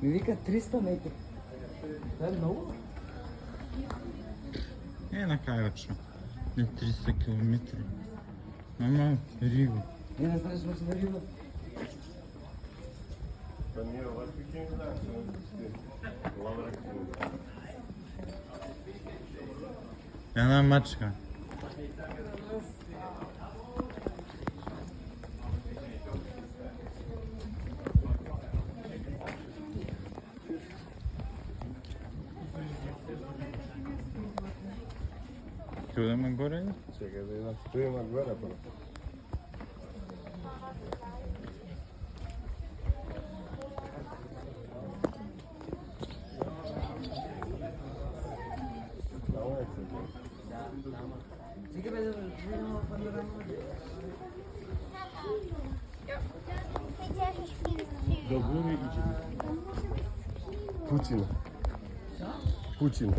Ми вика 300 метри. Това е много. На кајача. Не 300 километри. Мама, Риго. Не знаеш може да Риго. Па ние овакви ќе не знаеш. Една мачка. Ќе одеме горе? Чекай да идам, стоиме горе прво. Чекай бе да видимо панорама. До горе иđemo. Pućina. Pućina.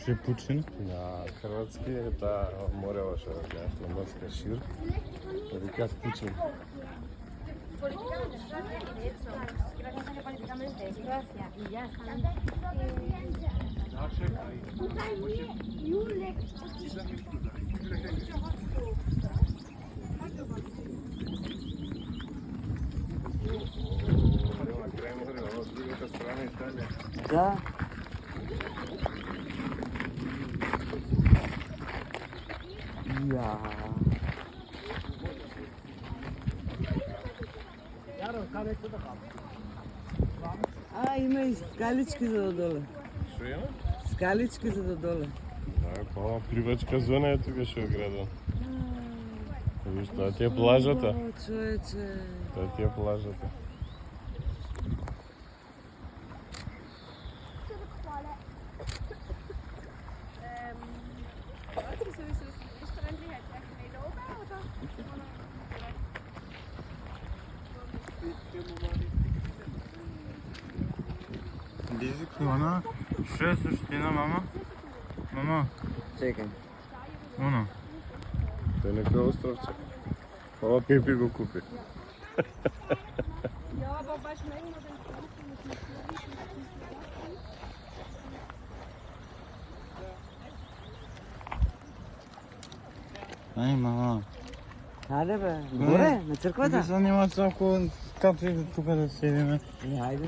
Ше Пучин? На хрватски е та морева што знаеш, на морска шир. Викаат Pućin. Да. Има и скалички за додоле. Што има? Скалички за додоле. Да, па привачка зона е тука што е градот. Виж, тоа ти е плажата. О, човече. Тоа ти е плажата. Дизик она. Што е суштина, мама? Мама, Чекай. оно. Тоа е некој островче. Ова Пипи го купи. Ај, мама. Ајде бе, горе, на црквата? Не занима се ако капи тука да седиме. Не, ајде бе.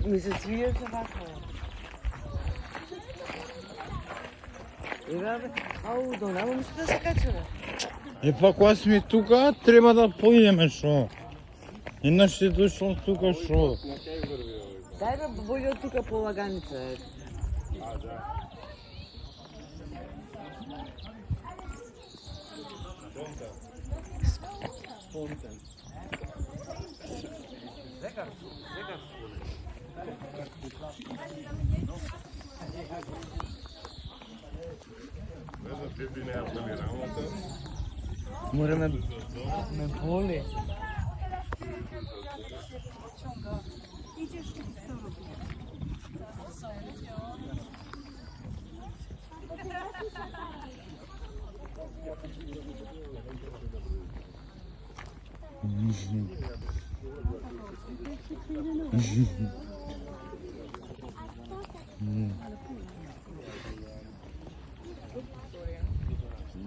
Ми се свија се вака. Еве бе, ау, донамо мислам да се кача бе. Па кога сме тука, треба да поидеме шо. Еднаш си дошло тука шо. Дај бе, болje од тука по лаганица. Пипи не ја боли рамата. Мораме ме боли.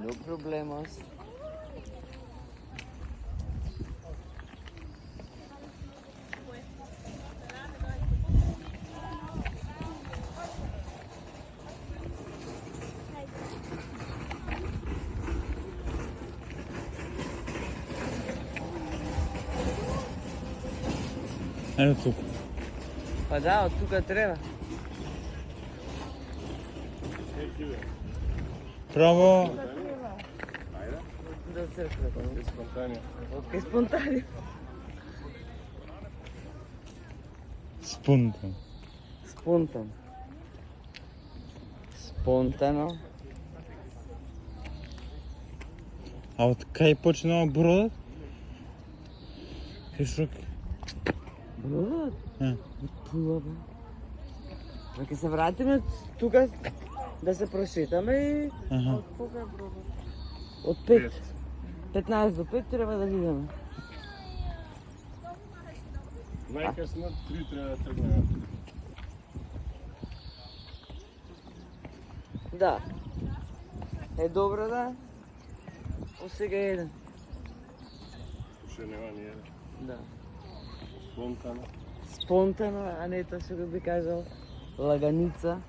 No problemas. Ето тука. Па да, од тука треба. Право. До црквата. Спонтанија. Окей, спонтанно. Спонтан. Спонтан. Спонтано. А од кај почнува бродот? Кај шо? Бродот? Е. Туа бе. Ќе се вратиме тука да се прошетаме и... Аха. Од кога е бродот? Од 5. 15 до 5 треба да видиме. Најкасно 3 треба да тргнеме. Да. Е добро да. Посега еден. Уште нема ни еден. Да. Спонтано. Спонтано, а не тоа што го би кажал лаганица.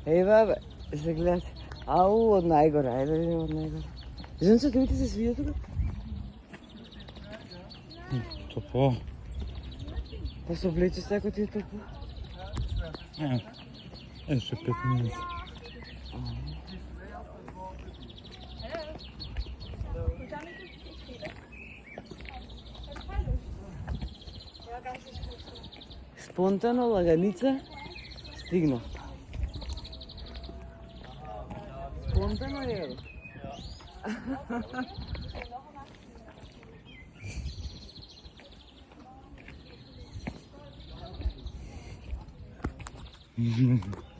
Ева бе, се гледате. Ау, од најгора, ајде да видиме од најгора. Женце, тебе ти се свија тука? Топло. Па се облечи се ако ти е топло. Еше 5 минути. Спонтано, лаганица, стигнав. Спонтано е. Mhm.